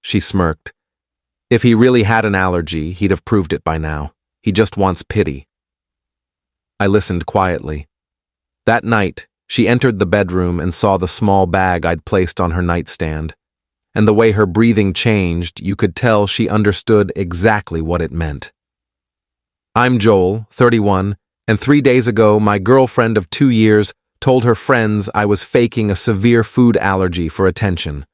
she smirked. If he really had an allergy, he'd have proved it by now. He just wants pity. I listened quietly. That night, she entered the bedroom and saw the small bag I'd placed on her nightstand. And the way her breathing changed, you could tell she understood exactly what it meant. I'm Joel, 31, and 3 days ago, my girlfriend of 2 years told her friends I was faking a severe food allergy for attention.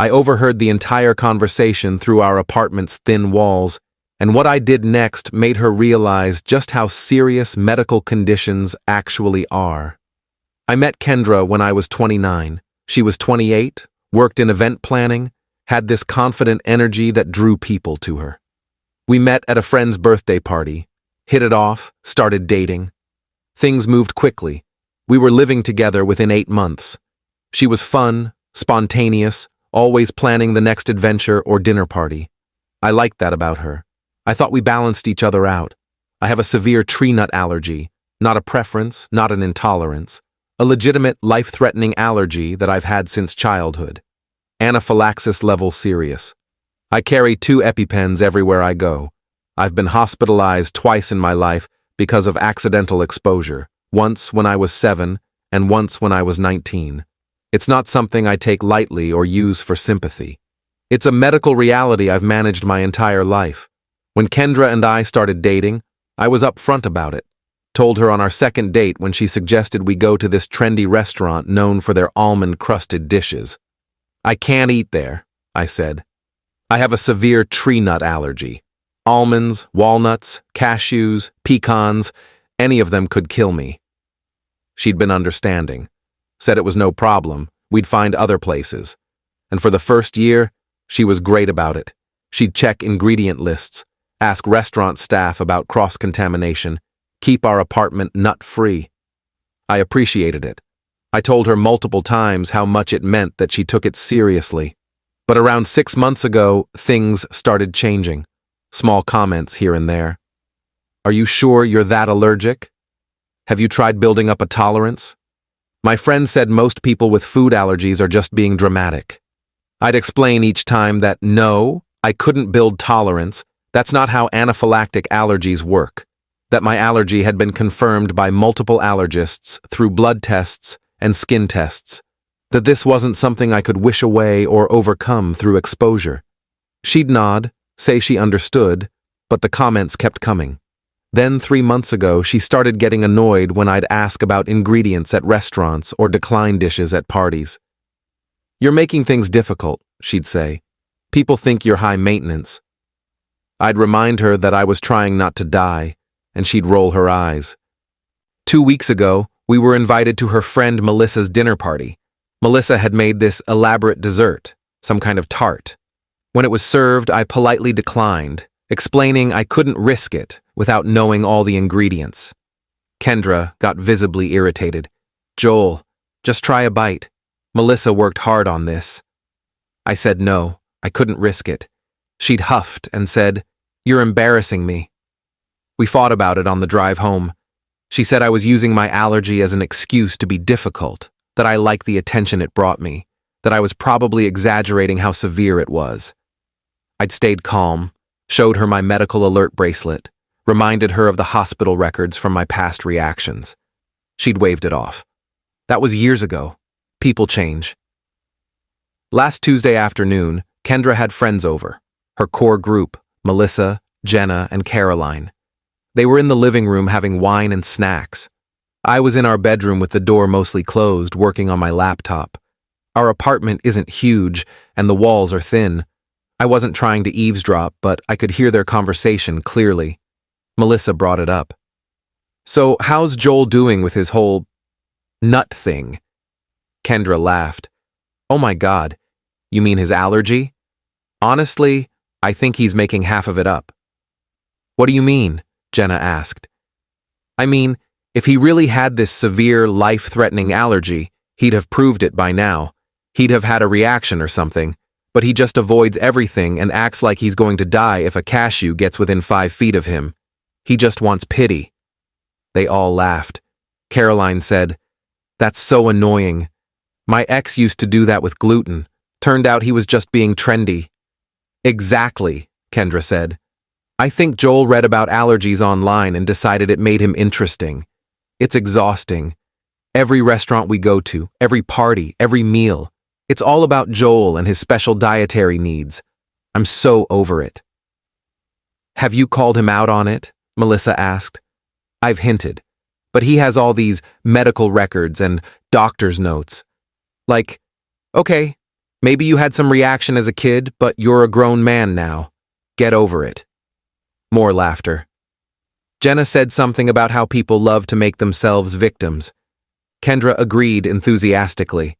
I overheard the entire conversation through our apartment's thin walls, and what I did next made her realize just how serious medical conditions actually are. I met Kendra when I was 29. She was 28, worked in event planning, had this confident energy that drew people to her. We met at a friend's birthday party, hit it off, started dating. Things moved quickly. We were living together within 8 months. She was fun, spontaneous, always planning the next adventure or dinner party. I liked that about her. I thought we balanced each other out. I have a severe tree nut allergy, not a preference, not an intolerance, a legitimate life-threatening allergy that I've had since childhood. Anaphylaxis level serious. I carry 2 EpiPens everywhere I go. I've been hospitalized twice in my life because of accidental exposure, once when I was 7 and once when I was 19. It's not something I take lightly or use for sympathy. It's a medical reality I've managed my entire life. When Kendra and I started dating, I was upfront about it. Told her on our second date when she suggested we go to this trendy restaurant known for their almond-crusted dishes. I can't eat there, I said. I have a severe tree nut allergy. Almonds, walnuts, cashews, pecans, any of them could kill me. She'd been understanding. Said it was no problem, we'd find other places. And for the first year, she was great about it. She'd check ingredient lists, ask restaurant staff about cross-contamination, keep our apartment nut-free. I appreciated it. I told her multiple times how much it meant that she took it seriously. But around 6 months ago, things started changing. Small comments here and there. Are you sure you're that allergic? Have you tried building up a tolerance? My friend said most people with food allergies are just being dramatic. I'd explain each time that no, I couldn't build tolerance. That's not how anaphylactic allergies work. That my allergy had been confirmed by multiple allergists through blood tests and skin tests. That this wasn't something I could wish away or overcome through exposure. She'd nod, say she understood, but the comments kept coming. Then 3 months ago, she started getting annoyed when I'd ask about ingredients at restaurants or decline dishes at parties. You're making things difficult, she'd say. People think you're high maintenance. I'd remind her that I was trying not to die, and she'd roll her eyes. 2 weeks ago, we were invited to her friend Melissa's dinner party. Melissa had made this elaborate dessert, some kind of tart. When it was served, I politely declined, explaining I couldn't risk it without knowing all the ingredients. Kendra got visibly irritated. Joel, just try a bite. Melissa worked hard on this. I said no, I couldn't risk it. She'd huffed and said, You're embarrassing me. We fought about it on the drive home. She said I was using my allergy as an excuse to be difficult, that I liked the attention it brought me, that I was probably exaggerating how severe it was. I'd stayed calm, showed her my medical alert bracelet, reminded her of the hospital records from my past reactions. She'd waved it off. That was years ago. People change. Last Tuesday afternoon, Kendra had friends over. Her core group, Melissa, Jenna, and Caroline. They were in the living room having wine and snacks. I was in our bedroom with the door mostly closed, working on my laptop. Our apartment isn't huge, and the walls are thin. I wasn't trying to eavesdrop, but I could hear their conversation clearly. Melissa brought it up. So, how's Joel doing with his whole nut thing? Kendra laughed. Oh my God, you mean his allergy? Honestly, I think he's making half of it up. What do you mean? Jenna asked. I mean, if he really had this severe, life-threatening allergy, he'd have proved it by now. He'd have had a reaction or something, but he just avoids everything and acts like he's going to die if a cashew gets within 5 feet of him. He just wants pity. They all laughed. Caroline said, That's so annoying. My ex used to do that with gluten. Turned out he was just being trendy. Exactly, Kendra said. I think Joel read about allergies online and decided it made him interesting. It's exhausting. Every restaurant we go to, every party, every meal, it's all about Joel and his special dietary needs. I'm so over it. Have you called him out on it? Melissa asked. I've hinted, but he has all these medical records and doctor's notes. Like, okay, maybe you had some reaction as a kid, but you're a grown man now. Get over it. More laughter. Jenna said something about how people love to make themselves victims. Kendra agreed enthusiastically.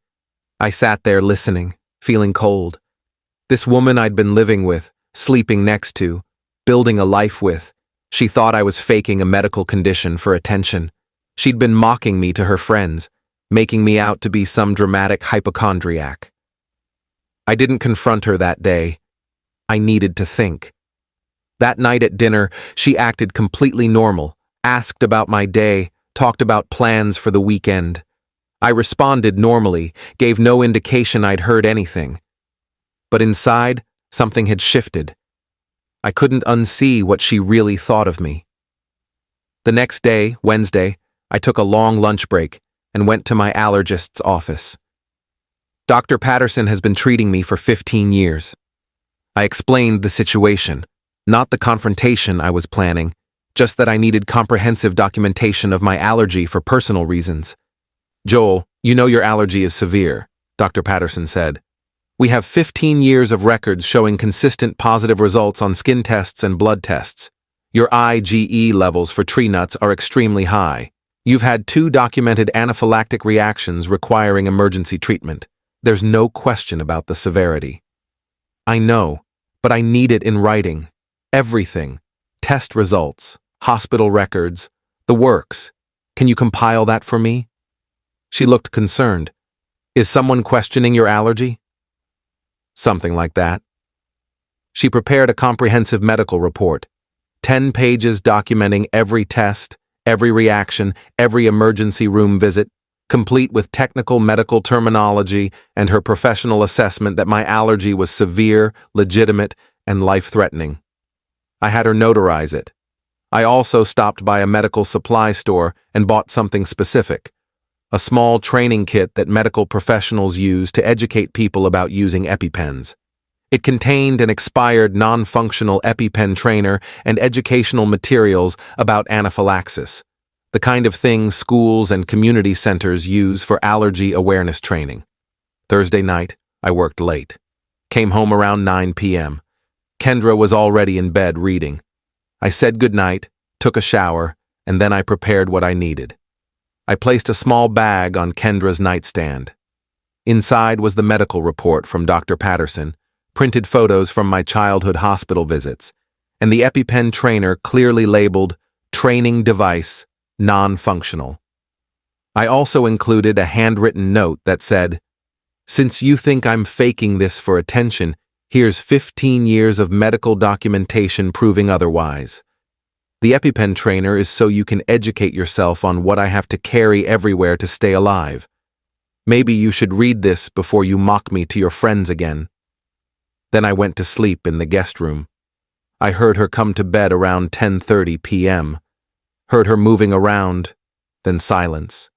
I sat there listening, feeling cold. This woman I'd been living with, sleeping next to, building a life with, she thought I was faking a medical condition for attention. She'd been mocking me to her friends, making me out to be some dramatic hypochondriac. I didn't confront her that day. I needed to think. That night at dinner, she acted completely normal, asked about my day, talked about plans for the weekend. I responded normally, gave no indication I'd heard anything. But inside, something had shifted. I couldn't unsee what she really thought of me. The next day, Wednesday, I took a long lunch break and went to my allergist's office. Dr. Patterson has been treating me for 15 years. I explained the situation, not the confrontation I was planning, just that I needed comprehensive documentation of my allergy for personal reasons. Joel, you know your allergy is severe, Dr. Patterson said. We have 15 years of records showing consistent positive results on skin tests and blood tests. Your IgE levels for tree nuts are extremely high. You've had 2 documented anaphylactic reactions requiring emergency treatment. There's no question about the severity. I know, but I need it in writing. Everything. Test results, hospital records, the works. Can you compile that for me? She looked concerned. Is someone questioning your allergy? Something like that. She prepared a comprehensive medical report, 10 pages documenting every test, every reaction, every emergency room visit, complete with technical medical terminology and her professional assessment that my allergy was severe, legitimate, and life-threatening. I had her notarize it. I also stopped by a medical supply store and bought something specific, a small training kit that medical professionals use to educate people about using EpiPens. It contained an expired non-functional EpiPen trainer and educational materials about anaphylaxis, the kind of thing schools and community centers use for allergy awareness training. Thursday night, I worked late. Came home around 9 p.m. Kendra was already in bed reading. I said goodnight, took a shower, and then I prepared what I needed. I placed a small bag on Kendra's nightstand. Inside was the medical report from Dr. Patterson, printed photos from my childhood hospital visits, and the EpiPen trainer clearly labeled training device, non-functional. I also included a handwritten note that said, "Since you think I'm faking this for attention, here's 15 years of medical documentation proving otherwise. The EpiPen trainer is so you can educate yourself on what I have to carry everywhere to stay alive. Maybe you should read this before you mock me to your friends again." Then I went to sleep in the guest room. I heard her come to bed around 10:30 p.m., heard her moving around, then silence.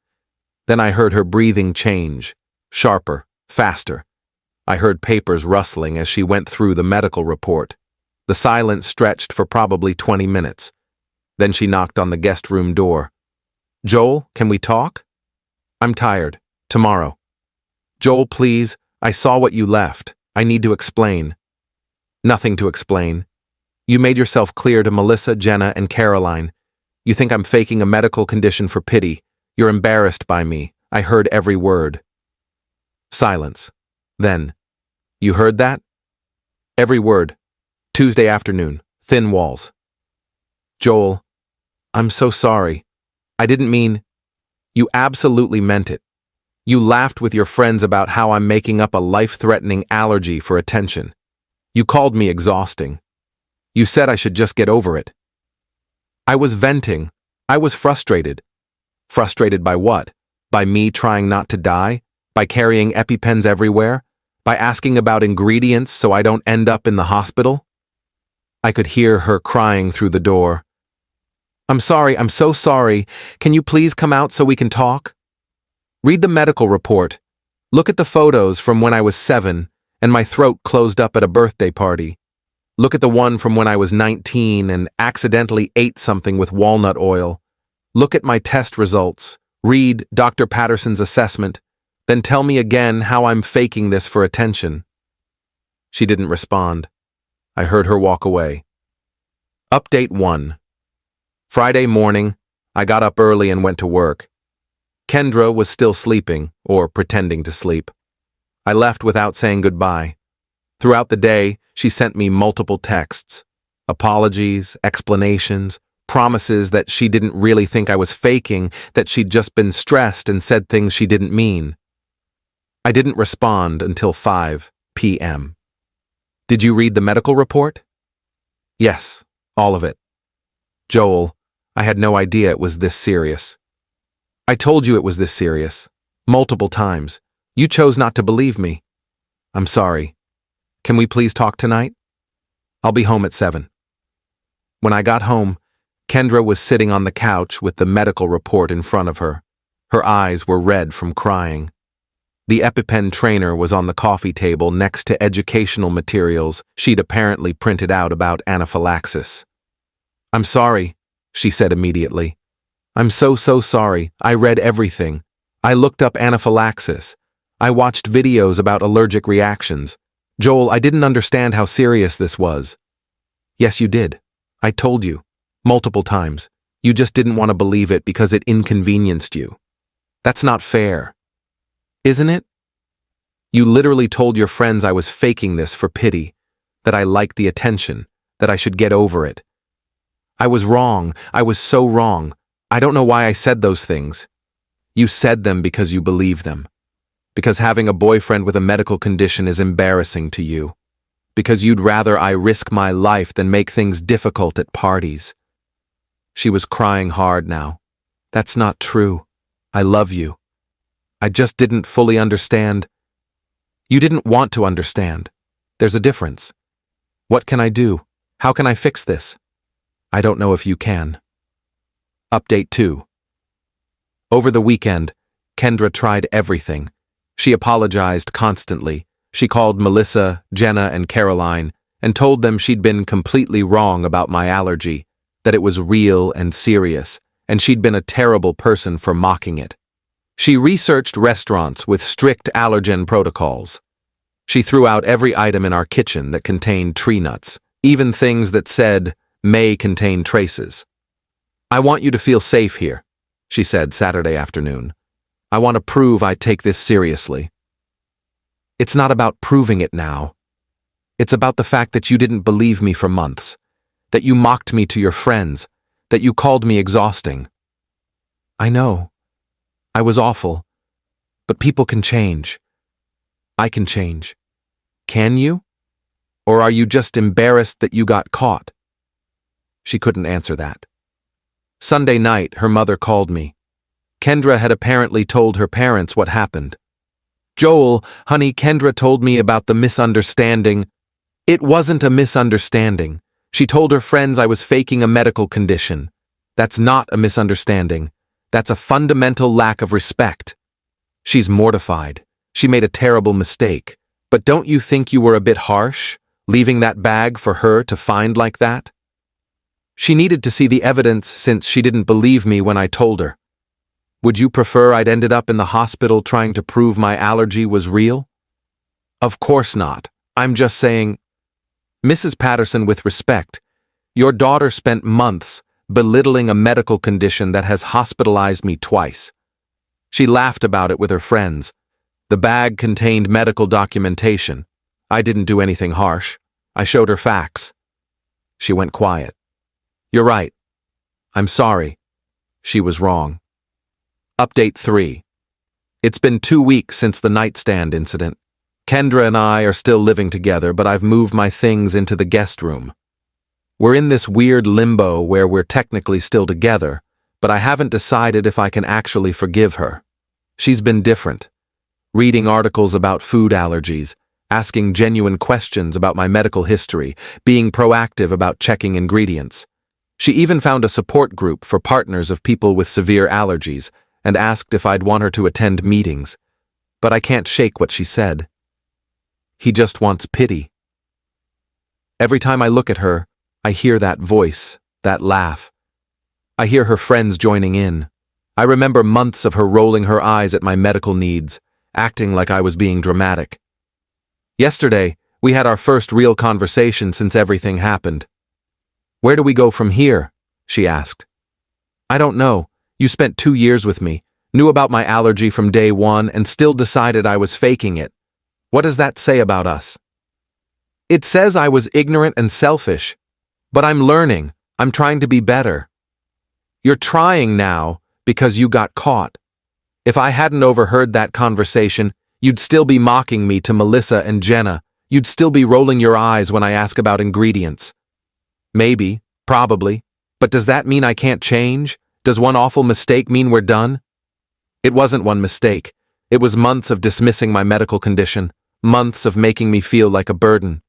Then I heard her breathing change, sharper, faster. I heard papers rustling as she went through the medical report. The silence stretched for probably 20 minutes. Then she knocked on the guest room door. "Joel, can we talk?" "I'm tired. Tomorrow." "Joel, please, I saw what you left. I need to explain." "Nothing to explain. You made yourself clear to Melissa, Jenna, and Caroline. You think I'm faking a medical condition for pity. You're embarrassed by me. I heard every word." Silence. Then, "You heard that?" "Every word. Tuesday afternoon. Thin walls." "Joel, I'm so sorry. I didn't mean—" "You absolutely meant it. You laughed with your friends about how I'm making up a life-threatening allergy for attention. You called me exhausting. You said I should just get over it." "I was venting. I was frustrated." "Frustrated by what? By me trying not to die? By carrying EpiPens everywhere? By asking about ingredients so I don't end up in the hospital? I could hear her crying through the door. I'm sorry, I'm so sorry. Can you please come out so we can talk? Read the medical report. Look at the photos from when I was 7 and my throat closed up at a birthday party. Look at the one from when I was 19 and accidentally ate something with walnut oil. Look at my test results. Read Dr. Patterson's assessment. Then tell me again how I'm faking this for attention. She didn't respond. I heard her walk away. Update 1. Friday morning, I got up early and went to work. Kendra was still sleeping, or pretending to sleep. I left without saying goodbye. Throughout the day, she sent me multiple texts. Apologies, explanations, promises that she didn't really think I was faking, that she'd just been stressed and said things she didn't mean. I didn't respond until 5 p.m. Did you read the medical report? Yes, all of it. Joel, I had no idea it was this serious. I told you it was this serious. Multiple times. You chose not to believe me. I'm sorry. Can we please talk tonight? I'll be home at 7. When I got home, Kendra was sitting on the couch with the medical report in front of her. Her eyes were red from crying. The EpiPen trainer was on the coffee table next to educational materials she'd apparently printed out about anaphylaxis. I'm sorry, she said immediately. I'm so sorry. I read everything. I looked up anaphylaxis. I watched videos about allergic reactions. Joel, I didn't understand how serious this was. Yes, you did. I told you. Multiple times. You just didn't want to believe it because it inconvenienced you. That's not fair. Isn't it? You literally told your friends I was faking this for pity, that I liked the attention, that I should get over it. I was wrong. I was so wrong. I don't know why I said those things. You said them because you believe them. Because having a boyfriend with a medical condition is embarrassing to you. Because you'd rather I risk my life than make things difficult at parties. She was crying hard now. That's not true. I love you. I just didn't fully understand. You didn't want to understand. There's a difference. What can I do? How can I fix this? I don't know if you can. Update 2. Over the weekend, Kendra tried everything. She apologized constantly. She called Melissa, Jenna, and Caroline and told them she'd been completely wrong about my allergy, that it was real and serious, and she'd been a terrible person for mocking it. She researched restaurants with strict allergen protocols. She threw out every item in our kitchen that contained tree nuts, even things that said, may contain traces. I want you to feel safe here, she said Saturday afternoon. I want to prove I take this seriously. It's not about proving it now. It's about the fact that you didn't believe me for months, that you mocked me to your friends, that you called me exhausting. I know. I was awful. But people can change. I can change. Can you? Or are you just embarrassed that you got caught? She couldn't answer that. Sunday night, her mother called me. Kendra had apparently told her parents what happened. Joel, honey, Kendra told me about the misunderstanding. It wasn't a misunderstanding. She told her friends I was faking a medical condition. That's not a misunderstanding. That's a fundamental lack of respect. She's mortified. She made a terrible mistake. But don't you think you were a bit harsh, leaving that bag for her to find like that? She needed to see the evidence since she didn't believe me when I told her. Would you prefer I'd ended up in the hospital trying to prove my allergy was real? Of course not. I'm just saying, Mrs. Patterson, with respect, your daughter spent months belittling a medical condition that has hospitalized me twice. She laughed about it with her friends. The bag contained medical documentation. I didn't do anything harsh. I showed her facts. She went quiet. You're right. I'm sorry. She was wrong. Update 3. It's been 2 weeks since the nightstand incident. Kendra and I are still living together, but I've moved my things into the guest room. We're in this weird limbo where we're technically still together, but I haven't decided if I can actually forgive her. She's been different. Reading articles about food allergies, asking genuine questions about my medical history, being proactive about checking ingredients. She even found a support group for partners of people with severe allergies and asked if I'd want her to attend meetings. But I can't shake what she said. He just wants pity. Every time I look at her, I hear that voice, that laugh. I hear her friends joining in. I remember months of her rolling her eyes at my medical needs, acting like I was being dramatic. Yesterday, we had our first real conversation since everything happened. "Where do we go from here?" she asked. "I don't know. You spent 2 years with me, knew about my allergy from day one, and still decided I was faking it. What does that say about us?" "It says I was ignorant and selfish. But I'm learning. I'm trying to be better." "You're trying now because you got caught. If I hadn't overheard that conversation, you'd still be mocking me to Melissa and Jenna. You'd still be rolling your eyes when I ask about ingredients." "Maybe, probably. But does that mean I can't change? Does one awful mistake mean we're done?" "It wasn't one mistake. It was months of dismissing my medical condition, months of making me feel like a burden."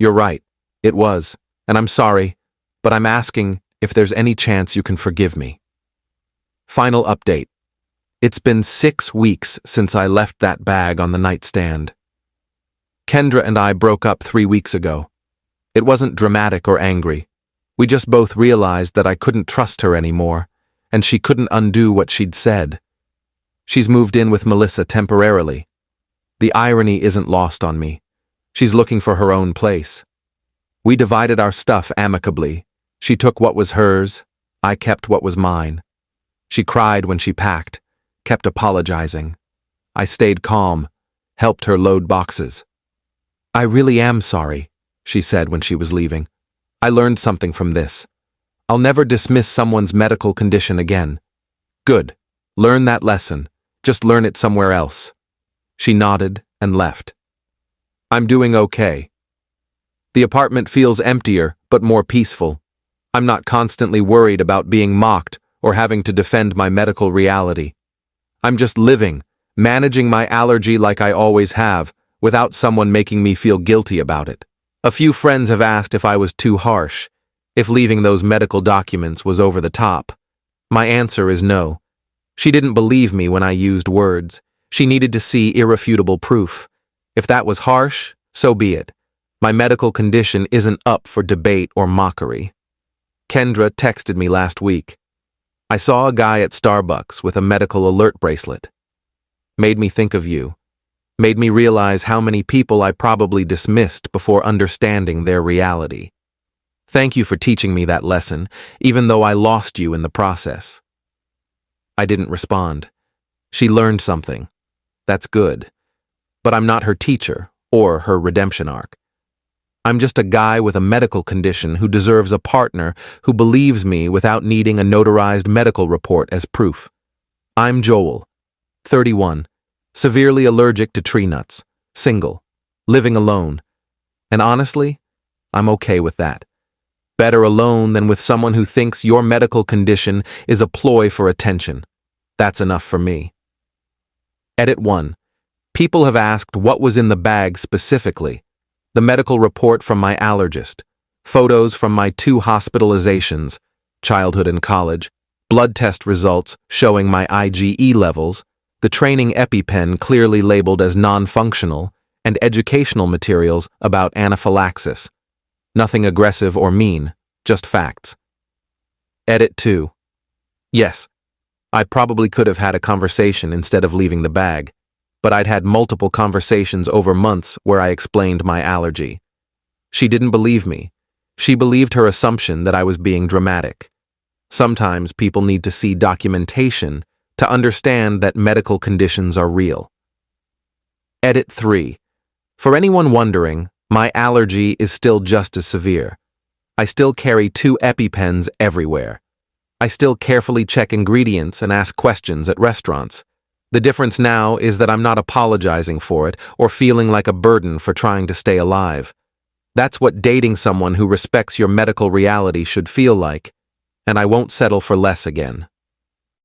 "You're right. It was. And I'm sorry, but I'm asking if there's any chance you can forgive me." Final update. It's been 6 weeks since I left that bag on the nightstand. Kendra and I broke up 3 weeks ago. It wasn't dramatic or angry. We just both realized that I couldn't trust her anymore, and she couldn't undo what she'd said. She's moved in with Melissa temporarily. The irony isn't lost on me. She's looking for her own place. We divided our stuff amicably. She took what was hers, I kept what was mine. She cried when she packed, kept apologizing. I stayed calm, helped her load boxes. "I really am sorry," she said when she was leaving. "I learned something from this. I'll never dismiss someone's medical condition again." "Good. Learn that lesson. Just learn it somewhere else." She nodded and left. I'm doing okay. The apartment feels emptier, but more peaceful. I'm not constantly worried about being mocked or having to defend my medical reality. I'm just living, managing my allergy like I always have, without someone making me feel guilty about it. A few friends have asked if I was too harsh, if leaving those medical documents was over the top. My answer is no. She didn't believe me when I used words. She needed to see irrefutable proof. If that was harsh, so be it. My medical condition isn't up for debate or mockery. Kendra texted me last week. "I saw a guy at Starbucks with a medical alert bracelet. Made me think of you. Made me realize how many people I probably dismissed before understanding their reality. Thank you for teaching me that lesson, even though I lost you in the process." I didn't respond. She learned something. That's good. But I'm not her teacher or her redemption arc. I'm just a guy with a medical condition who deserves a partner who believes me without needing a notarized medical report as proof. I'm Joel, 31, severely allergic to tree nuts, single, living alone. And honestly, I'm okay with that. Better alone than with someone who thinks your medical condition is a ploy for attention. That's enough for me. Edit 1. People have asked what was in the bag specifically. The medical report from my allergist, photos from my 2 hospitalizations, childhood and college, blood test results showing my IgE levels, the training EpiPen clearly labeled as non-functional, and educational materials about anaphylaxis. Nothing aggressive or mean, just facts. Edit 2. Yes, I probably could have had a conversation instead of leaving the bag, but I'd had multiple conversations over months where I explained my allergy. She didn't believe me. She believed her assumption that I was being dramatic. Sometimes people need to see documentation to understand that medical conditions are real. Edit 3. For anyone wondering, my allergy is still just as severe. I still carry 2 EpiPens everywhere. I still carefully check ingredients and ask questions at restaurants. The difference now is that I'm not apologizing for it or feeling like a burden for trying to stay alive. That's what dating someone who respects your medical reality should feel like, and I won't settle for less again.